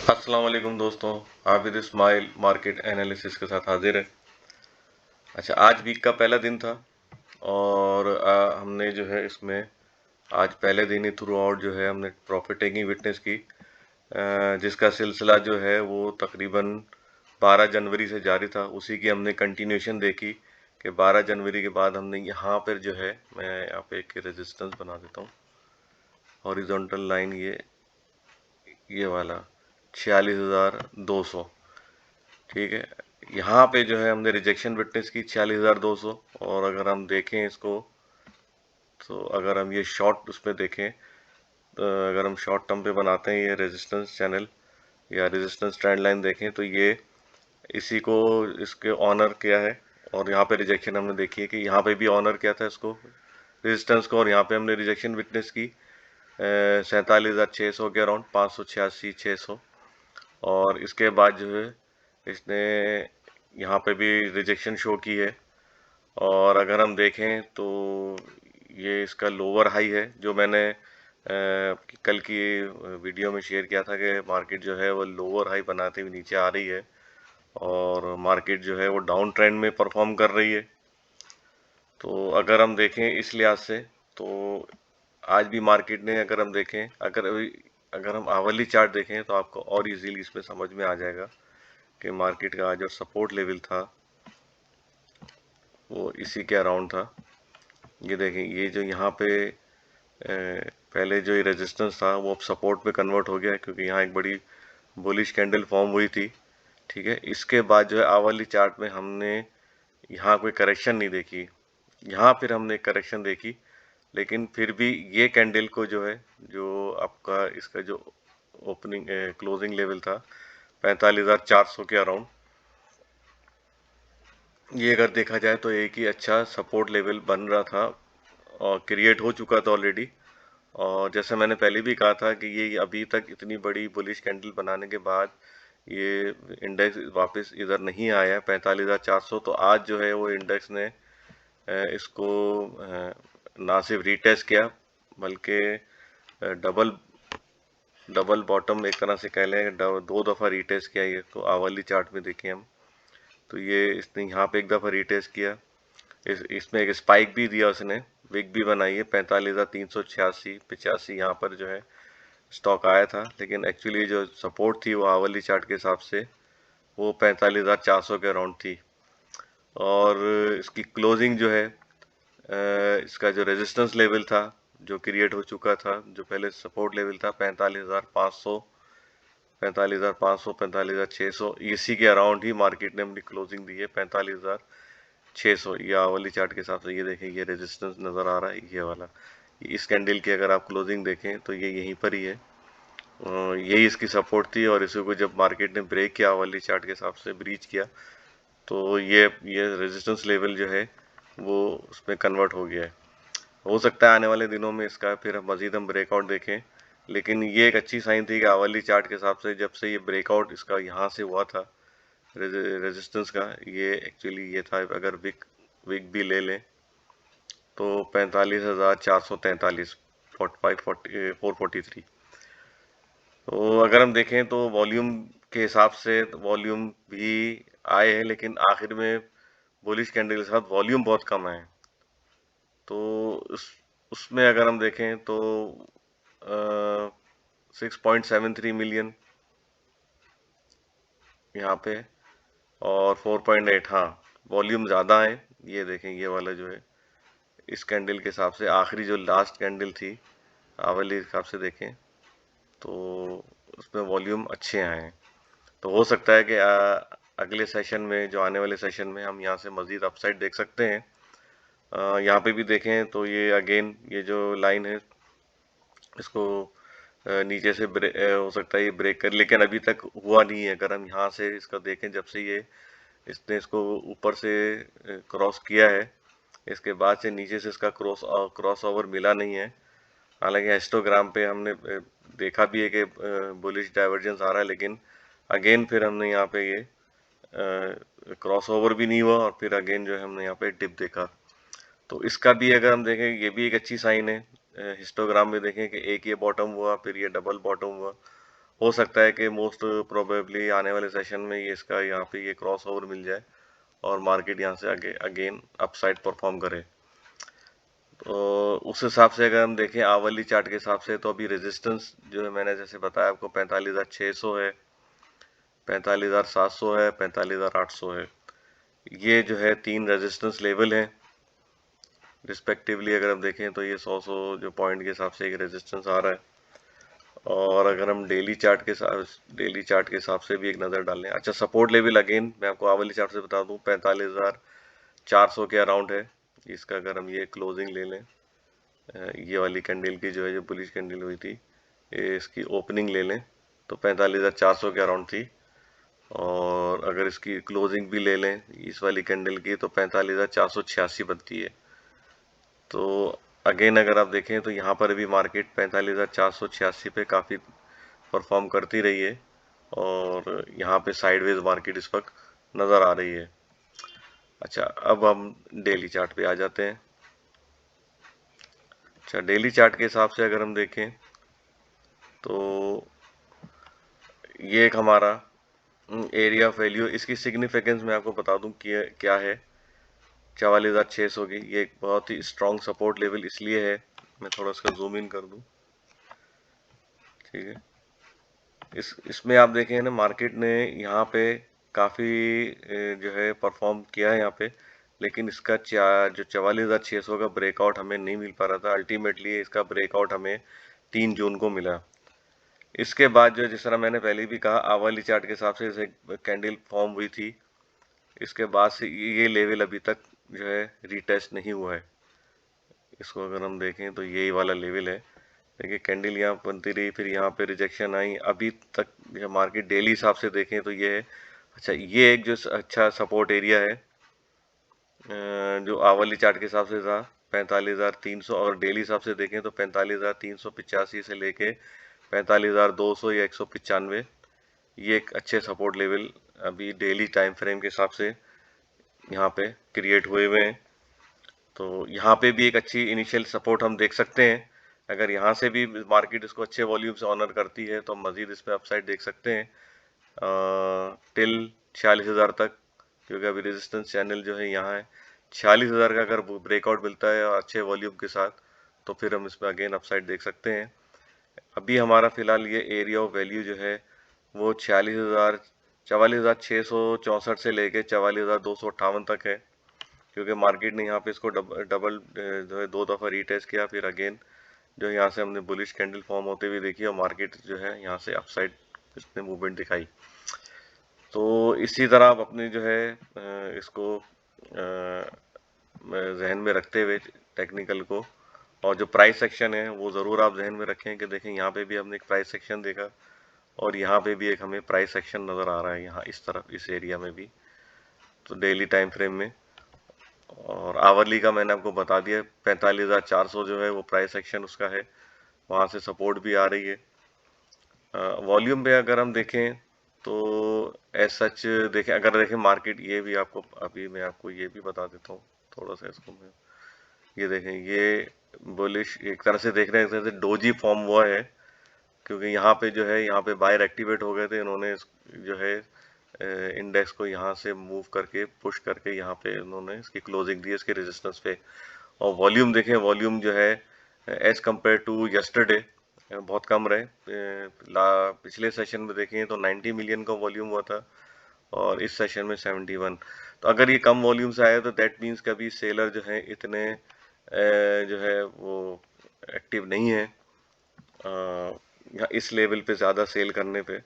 अस्सलाम वालेकुम दोस्तों। हाफिज इस्माइल मार्केट एनालिसिस के साथ हाजिर है। अच्छा, आज वीक का पहला दिन था और हमने जो है इसमें आज पहले दिन ही थ्रू आउट जो है हमने प्रॉफिट टेकिंग विटनेस की, जिसका सिलसिला जो है वो तकरीबन 12 जनवरी से जारी था। उसी की हमने कंटिन्यूशन देखी कि 12 जनवरी के बाद हमने यहाँ पर जो है, मैं यहाँ पे एक रेजिस्टेंस बना देता हूँ। हॉरिजॉन्टल लाइन ये वाला 46,200, ठीक है। यहाँ पे जो है हमने रिजेक्शन विटनेस की 46,200। और अगर हम देखें इसको, तो अगर हम ये शॉर्ट उसमें देखें, तो अगर हम शॉर्ट टर्म पे बनाते हैं ये रेजिस्टेंस चैनल या रेजिस्टेंस ट्रेंड लाइन देखें, तो ये इसी को इसके ऑनर किया है। और यहाँ पे रिजेक्शन हमने देखी है कि यहाँ पे भी ऑनर किया था इसको, रेजिस्टेंस को। और यहाँ पे हमने रिजेक्शन विटनेस की 47,600 के अराउंड, 586,600। और इसके बाद जो है इसने यहाँ पे भी रिजेक्शन शो की है। और अगर हम देखें तो ये इसका लोअर हाई है, जो मैंने कल की वीडियो में शेयर किया था कि मार्केट जो है वो लोअर हाई बनाते हुए नीचे आ रही है और मार्केट जो है वो डाउन ट्रेंड में परफॉर्म कर रही है। तो अगर हम देखें इस लिहाज से, तो आज भी मार्केट ने, अगर हम देखें, अगर हम आवरली चार्ट देखें तो आपको और इजीली इसमें समझ में आ जाएगा कि मार्केट का जो सपोर्ट लेवल था वो इसी के अराउंड था। ये देखें, ये जो यहाँ पे पहले जो ये रेजिस्टेंस था वो अब सपोर्ट में कन्वर्ट हो गया है, क्योंकि यहाँ एक बड़ी बुलिश कैंडल फॉर्म हुई थी, ठीक है। इसके बाद जो है आवरली चार्ट में हमने यहाँ कोई करेक्शन नहीं देखी। यहाँ फिर हमने करेक्शन देखी, लेकिन फिर भी ये कैंडल को जो है, जो आपका इसका जो ओपनिंग क्लोजिंग लेवल था 45,400 के अराउंड, ये अगर देखा जाए तो एक ही अच्छा सपोर्ट लेवल बन रहा था और क्रिएट हो चुका था ऑलरेडी। और जैसे मैंने पहले भी कहा था कि ये अभी तक इतनी बड़ी बुलिश कैंडल बनाने के बाद ये इंडेक्स वापस इधर नहीं आया 45,400। तो आज जो है वो इंडेक्स ने इसको ना सिर्फ रीटेस्ट किया, बल्कि डबल डबल बॉटम एक तरह से कह लें, दो दफ़ा रीटेस्ट किया ये। तो आवली चार्ट में देखें हम, तो ये इसने यहाँ पे एक दफ़ा रीटेस्ट किया, इसमें एक स्पाइक भी दिया उसने, विक भी बनाई है 45,386 85। यहाँ पर जो है स्टॉक आया था, लेकिन एक्चुअली जो सपोर्ट थी वो आवली चार्ट के हिसाब से वो 45,400 के अराउंड थी। और इसकी क्लोजिंग जो है, इसका जो रेजिस्टेंस लेवल था जो क्रिएट हो चुका था, जो पहले सपोर्ट लेवल था 45,500, 45,500, 45,600, इसी के अराउंड ही मार्केट ने अपनी क्लोजिंग दी है 45,600। ये वाली चार्ट के हिसाब से ये देखें, ये रेजिस्टेंस नज़र आ रहा है ये वाला। इस कैंडल की अगर आप क्लोजिंग देखें तो ये यहीं पर ही है, यही इसकी सपोर्ट थी। और इसी को जब मार्केट ने ब्रेक किया, वाली चार्ट के हिसाब से ब्रीच किया, तो ये रेजिस्टेंस लेवल जो है वो उसमें कन्वर्ट हो गया है। हो सकता है आने वाले दिनों में इसका फिर मजीद हम ब्रेकआउट देखें, लेकिन ये एक अच्छी साइन थी कि आवली चार्ट के हिसाब से जब से ये ब्रेकआउट इसका यहाँ से हुआ था रेजिस्टेंस का, ये एक्चुअली ये था, अगर विक विक भी ले लें तो 45,443, 443। तो अगर हम देखें तो वॉल्यूम के हिसाब से वॉल्यूम भी आए हैं, लेकिन आखिर में बुलिश कैंडल के साथ वॉल्यूम बहुत कम है। तो उसमें अगर हम देखें तो 6.73 मिलियन यहाँ पे, और 4.8, हाँ वॉल्यूम ज़्यादा है। ये देखें, ये वाला जो है इस कैंडल के हिसाब से आखिरी जो लास्ट कैंडल थी आवली के हिसाब से देखें तो उसमें वॉल्यूम अच्छे आए हैं। तो हो सकता है कि अगले सेशन में, जो आने वाले सेशन में, हम यहाँ से मज़ीद अपसाइड देख सकते हैं। यहाँ पे भी देखें तो ये अगेन ये जो लाइन है इसको नीचे से हो सकता है ये ब्रेक कर, लेकिन अभी तक हुआ नहीं है। अगर हम यहाँ से इसका देखें, जब से ये इसने इसको ऊपर से क्रॉस किया है, इसके बाद से नीचे से इसका क्रॉस ओवर मिला नहीं है। हालांकि हिस्टोग्राम पे हमने देखा भी है कि बुलिश डाइवर्जेंस आ रहा है, लेकिन अगेन फिर हमने यहाँ पे ये क्रॉस ओवर भी नहीं हुआ और फिर अगेन जो है हमने यहाँ पे डिप देखा। तो इसका भी अगर हम देखें, ये भी एक अच्छी साइन है। हिस्टोग्राम में देखें कि एक ये बॉटम हुआ, फिर ये डबल बॉटम हुआ, हो सकता है कि मोस्ट प्रोबेबली आने वाले सेशन में ये इसका यहाँ पे ये क्रॉस ओवर मिल जाए और मार्केट यहाँ से आगे अगेन अपसाइड परफॉर्म करे। तो उस हिसाब से अगर हम देखें आवली चार्ट के हिसाब से, तो अभी रेजिस्टेंस जो है मैंने जैसे बताया आपको 45,600 है, 45,700 है, 45,800 है। ये जो है 3 रेजिस्टेंस लेवल हैं रिस्पेक्टिवली। अगर हम देखें तो ये 100 जो पॉइंट के हिसाब से एक रेजिस्टेंस आ रहा है। और अगर हम डेली चार्ट के हिसाब से भी एक नज़र डालें, अच्छा सपोर्ट लेवल अगेन मैं आपको आवली चार्ट से बता दूं 45,400 के अराउंड है। इसका अगर हम ये क्लोजिंग ले लें, ये वाली कैंडल की जो है जो बुलिश कैंडल हुई थी, ये इसकी ओपनिंग ले लें तो 45,400 के अराउंड थी। और अगर इसकी क्लोजिंग भी ले लें इस वाली कैंडल की तो 45,486 बनती है। तो अगेन अगर आप देखें तो यहाँ पर भी मार्केट 45,486 पे काफ़ी परफॉर्म करती रही है और यहाँ पे साइडवेज मार्केट इस वक्त नज़र आ रही है। अच्छा, अब हम डेली चार्ट पे आ जाते हैं। अच्छा, डेली चार्ट के हिसाब से अगर हम देखें तो ये एक हमारा एरिया ऑफ वैल्यू, इसकी सिग्निफिकेंस मैं आपको बता दूं कि क्या है। 44,600 की ये एक बहुत ही स्ट्रॉन्ग सपोर्ट लेवल इसलिए है, मैं थोड़ा इसका जूम इन कर दूं, ठीक है। इसमें आप देखें ना मार्केट ने यहाँ पे काफ़ी जो है परफॉर्म किया है यहाँ पे, लेकिन इसका जो 44,600 का ब्रेकआउट हमें नहीं मिल पा रहा था। अल्टीमेटली इसका ब्रेकआउट हमें 3 जून को मिला। इसके बाद जो जिस तरह मैंने पहले भी कहा आवली चार्ट के हिसाब से इसे कैंडल फॉर्म हुई थी, इसके बाद से ये लेवल अभी तक जो है रीटेस्ट नहीं हुआ है। इसको अगर हम देखें तो यही वाला लेवल है। देखिए कैंडल यहाँ बनती रही, फिर यहाँ पे रिजेक्शन आई, अभी तक जब मार्केट डेली हिसाब से देखें तो ये है। अच्छा, ये एक जो अच्छा सपोर्ट एरिया है जो आवली चार्ट के हिसाब से था 45,300, और डेली हिसाब से देखें तो 45,385 से लेके 45,200 या 195, ये एक अच्छे सपोर्ट लेवल अभी डेली टाइम फ्रेम के हिसाब से यहाँ पे क्रिएट हुए हुए हैं। तो यहाँ पे भी एक अच्छी इनिशियल सपोर्ट हम देख सकते हैं। अगर यहाँ से भी मार्केट इसको अच्छे वॉल्यूम से ऑनर करती है तो हम मज़ीद इस पर अपसाइड देख सकते हैं टिल 46,000 तक, क्योंकि अभी रेजिस्टेंस चैनल जो है यहाँ है 46,000 का। अगर ब्रेकआउट मिलता है और अच्छे वॉल्यूम के साथ तो फिर हम इसमें अगेन अपसाइड देख सकते हैं। अभी हमारा फिलहाल ये एरिया ऑफ वैल्यू जो है वो 44,664 से लेके 44,258 तक है, क्योंकि मार्केट ने यहाँ पे इसको डबल जो है 2 दफ़ा रीटेस्ट किया, फिर अगेन जो यहाँ से हमने बुलिश कैंडल फॉर्म होते हुए देखी और मार्केट जो है यहाँ से अपसाइड इसने मूवमेंट दिखाई। तो इसी तरह आप अपने जो है इसको जहन में रखते हुए टेक्निकल को, और जो प्राइस सेक्शन है वो ज़रूर आप जहन में रखें कि देखें यहाँ पे भी हमने एक प्राइस सेक्शन देखा और यहाँ पे भी एक हमें प्राइस सेक्शन नज़र आ रहा है यहाँ इस तरफ इस एरिया में भी, तो डेली टाइम फ्रेम में। और आवरली का मैंने आपको बता दिया 45,400 जो है वो प्राइस सेक्शन उसका है, वहाँ से सपोर्ट भी आ रही है। वॉल्यूम पे अगर हम देखें तो एज सच देखें, अगर देखें मार्केट, ये भी आपको अभी मैं आपको ये भी बता देता हूँ थोड़ा सा इसको मैं, ये देखें ये बुलिश एक तरह से देख रहे हैं, एक तरह से डोजी फॉर्म हुआ है, क्योंकि यहाँ पे जो है यहाँ पे बायर एक्टिवेट हो गए थे इन्होंने जो है इंडेक्स को यहाँ से मूव करके पुश करके यहाँ पे इन्होंने इसकी क्लोजिंग दी इसके रेजिस्टेंस पे। और वॉल्यूम देखें, वॉल्यूम जो है एज कम्पेयर टू यस्टरडे बहुत कम रहे। पिछले सेशन में देखें तो 90 मिलियन का वॉल्यूम हुआ था और इस सेशन में 71। तो अगर ये कम वॉल्यूम से आया तो दैट मीन्स कभी सेलर जो है इतने जो है वो एक्टिव नहीं है इस लेवल पे ज़्यादा सेल करने पे।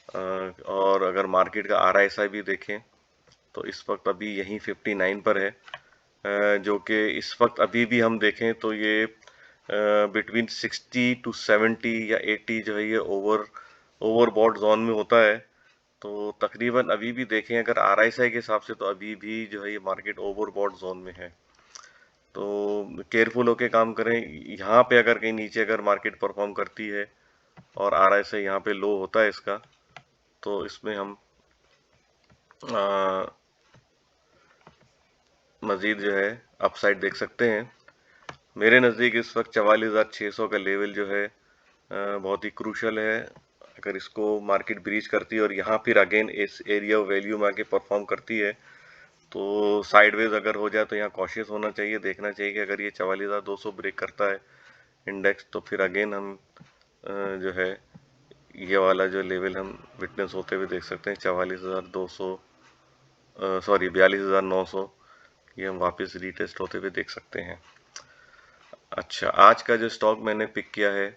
और अगर मार्केट का RSI भी देखें तो इस वक्त अभी यहीं 59 पर है, जो कि इस वक्त अभी भी हम देखें तो ये बिटवीन 60 टू 70 या 80 जो है ये ओवरबॉट जोन में होता है। तो तकरीबन अभी भी देखें अगर RSI के हिसाब से तो अभी भी जो है ये मार्केट ओवरबॉट जोन में है, तो केयरफुल होके काम करें। यहाँ पे अगर कहीं नीचे अगर मार्केट परफॉर्म करती है और RSI यहाँ पे लो होता है इसका, तो इसमें हम मज़ीद जो है अपसाइड देख सकते हैं। मेरे नज़दीक इस वक्त 44,600 का लेवल जो है बहुत ही क्रूशल है अगर इसको मार्केट ब्रीच करती है और यहाँ फिर अगेन इस एरिया वैल्यू में आके परफॉर्म करती है, तो साइडवेज अगर हो जाए तो यहाँ कॉशियस होना चाहिए, देखना चाहिए कि अगर ये 44,200 ब्रेक करता है इंडेक्स, तो फिर अगेन हम जो है ये वाला जो लेवल हम विटनेस होते हुए देख सकते हैं 44,200, सॉरी 42,900, ये हम वापस रीटेस्ट होते हुए देख सकते हैं। अच्छा, आज का जो स्टॉक मैंने पिक किया है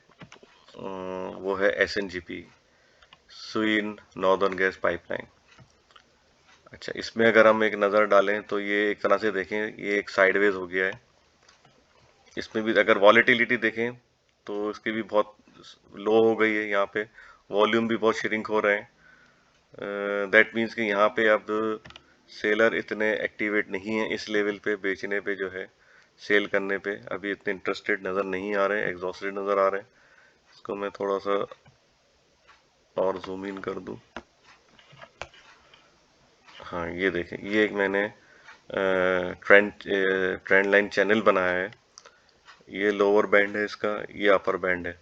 वो है SNGP, Swinney northern gas pipeline. अच्छा, इसमें अगर हम एक नज़र डालें तो ये एक तरह से देखें, ये एक साइडवेज हो गया है। इसमें भी अगर वॉलेटिलिटी देखें तो इसकी भी बहुत लो हो गई है, यहाँ पे वॉल्यूम भी बहुत श्रिंक हो रहे हैं। दैट मीन्स कि यहाँ पे अब सेलर इतने एक्टिवेट नहीं है इस लेवल पे बेचने पे, जो है सेल करने पे अभी इतने इंटरेस्टेड नज़र नहीं आ रहे हैं, एग्जॉस्टेड नज़र आ रहे हैं। इसको मैं थोड़ा सा और जूम इन कर दूं। हाँ, ये देखें, ये एक मैंने ट्रेंड लाइन चैनल बनाया है। ये लोअर बैंड है इसका, ये अपर बैंड है।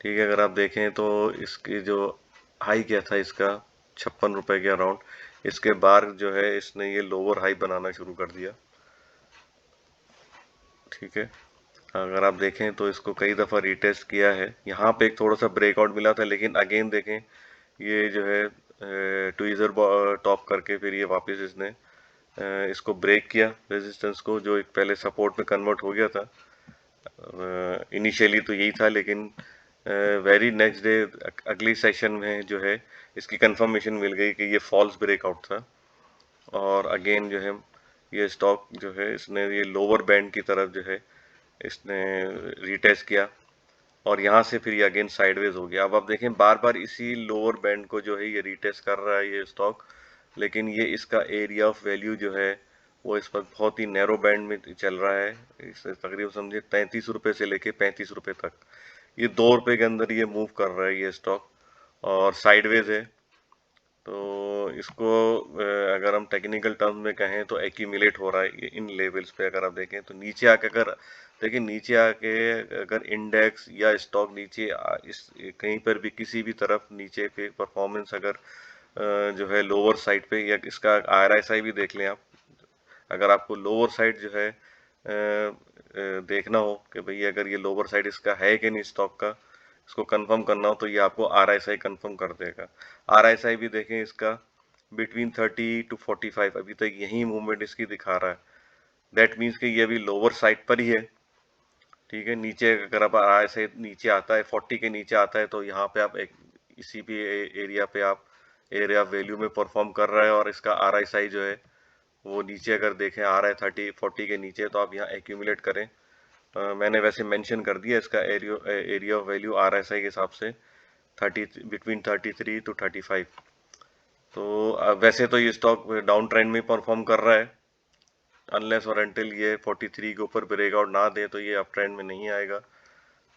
ठीक है, अगर आप देखें तो इसकी जो हाई क्या था इसका 56 रुपए के अराउंड, इसके बाद जो है इसने ये लोअर हाई बनाना शुरू कर दिया। ठीक है, अगर आप देखें तो इसको कई दफ़ा रीटेस्ट किया है, यहाँ पे एक थोड़ा सा ब्रेकआउट मिला था, लेकिन अगेन देखें ये जो है ट्वीजर टॉप करके फिर ये वापस इसने इसको ब्रेक किया, रेजिस्टेंस को, जो एक पहले सपोर्ट में कन्वर्ट हो गया था। इनिशियली तो यही था, लेकिन वेरी नेक्स्ट डे अगली सेशन में जो है इसकी कंफर्मेशन मिल गई कि ये फॉल्स ब्रेकआउट था, और अगेन जो है ये स्टॉक जो है इसने ये लोअर बैंड की तरफ जो है इसने रीटेस्ट किया, और यहाँ से फिर ये अगेन साइडवेज हो गया। अब आप देखें बार बार इसी लोअर बैंड को जो है ये रीटेस्ट कर रहा है ये स्टॉक, लेकिन ये इसका एरिया ऑफ वैल्यू जो है वो इस वक्त बहुत ही नैरो बैंड में चल रहा है। इस तकरीबन समझे 33 रुपये से लेके 35 रुपये तक, ये 2 रुपये के अंदर ये मूव कर रहा है ये स्टॉक, और साइडवेज है। तो इसको अगर हम टेक्निकल टर्म्स में कहें तो एक्यूमुलेट हो रहा है इन लेवल्स पे। अगर आप देखें तो नीचे आके, अगर देखिए नीचे आके अगर इंडेक्स या स्टॉक नीचे इस कहीं पर भी किसी भी तरफ नीचे पे परफॉर्मेंस अगर जो है लोअर साइड पे, या इसका RSI भी देख लें आप, अगर आपको लोअर साइड जो है देखना हो कि भाई अगर ये लोअर साइड इसका है कि नहीं स्टॉक का, इसको कंफर्म करना हो, तो ये आपको RSI कंफर्म कर देगा। RSI भी देखें इसका बिटवीन 30 to 45 अभी तक यही मूवमेंट इसकी दिखा रहा है। दैट मीन्स कि ये अभी लोअर साइड पर ही है। ठीक है, नीचे अगर आप RSI नीचे आता है 40 के नीचे आता है, तो यहाँ पे आप एक इसी भी एरिया पे आप एरिया वैल्यू में परफॉर्म कर रहा है, और इसका RSI जो है वो नीचे अगर देखें आ रहा है 30-40 के नीचे, तो आप यहाँ एक्यूमुलेट करें। मैंने वैसे मेंशन कर दिया इसका एरिया ऑफ वैल्यू RSI के हिसाब से 30 बिटवीन 33 to 35। तो वैसे तो ये स्टॉक डाउन ट्रेंड में परफॉर्म कर रहा है, अनलेस और अनटिल ये 43 के ऊपर ब्रेकआउट ना दे तो ये अप ट्रेंड में नहीं आएगा।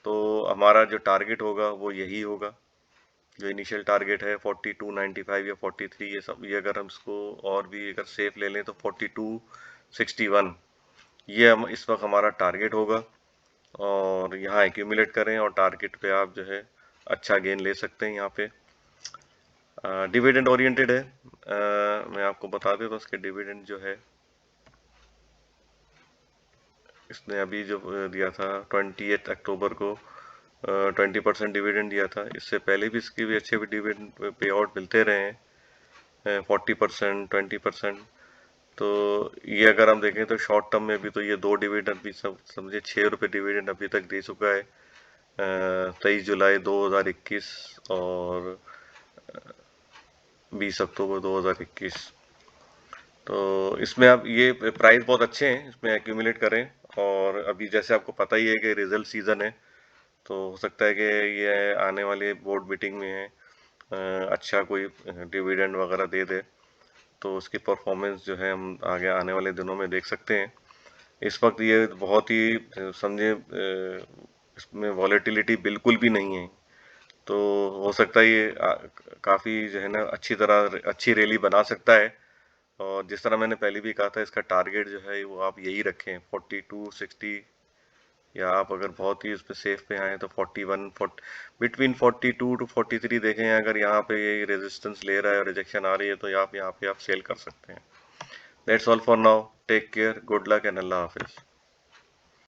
तो हमारा जो टारगेट होगा वो यही होगा, जो इनिशियल टारगेट है 42.95 या 43, ये सब, ये अगर हम इसको और भी अगर सेफ ले लें तो 42.61, ये हम इस वक्त हमारा टारगेट होगा, और यहाँ एक्यूमुलेट करें, और टारगेट पे आप जो है अच्छा गेन ले सकते हैं। यहाँ पे डिविडेंड ओरिएंटेड है, मैं आपको बता देता हूँ इसके डिविडेंड जो है इसने अभी जो दिया था 28 अक्टूबर को 20% डिविडेंड दिया था। इससे पहले भी इसकी भी अच्छे डिविडेंड पे आउट मिलते रहे हैं 40%, 20%। तो ये अगर हम देखें तो शॉर्ट टर्म में भी तो ये 2 डिविडेंड भी सब समझे 6 रुपये डिविडेंड अभी तक दे चुका है 23 जुलाई 2021 और 20 अक्टूबर 2021। तो इसमें अब ये प्राइस बहुत अच्छे हैं, इसमें एक्यूमुलेट करें। और अभी जैसे आपको पता ही है कि रिजल्ट सीज़न है, तो हो सकता है कि ये आने वाले बोर्ड मीटिंग में अच्छा कोई डिविडेंड वगैरह दे दे, तो उसकी परफॉर्मेंस जो है हम आगे आने वाले दिनों में देख सकते हैं। इस वक्त ये बहुत ही समझे इसमें वॉलेटिलिटी बिल्कुल भी नहीं है, तो हो सकता है ये काफ़ी जो है ना अच्छी तरह अच्छी रैली बना सकता है। और जिस तरह मैंने पहले भी कहा था, इसका टारगेट जो है वो आप यही रखें 4260 या आप अगर बहुत ही इस पे सेफ पे आए तो 41 बिटवीन 42 टू 43 देखें, अगर यहाँ पे ये रेजिस्टेंस ले रहा है और रिजेक्शन आ रही है तो आप यहाँ पे आप सेल कर सकते हैं। That's all for now, take care, good luck and अल्लाह हाफिज।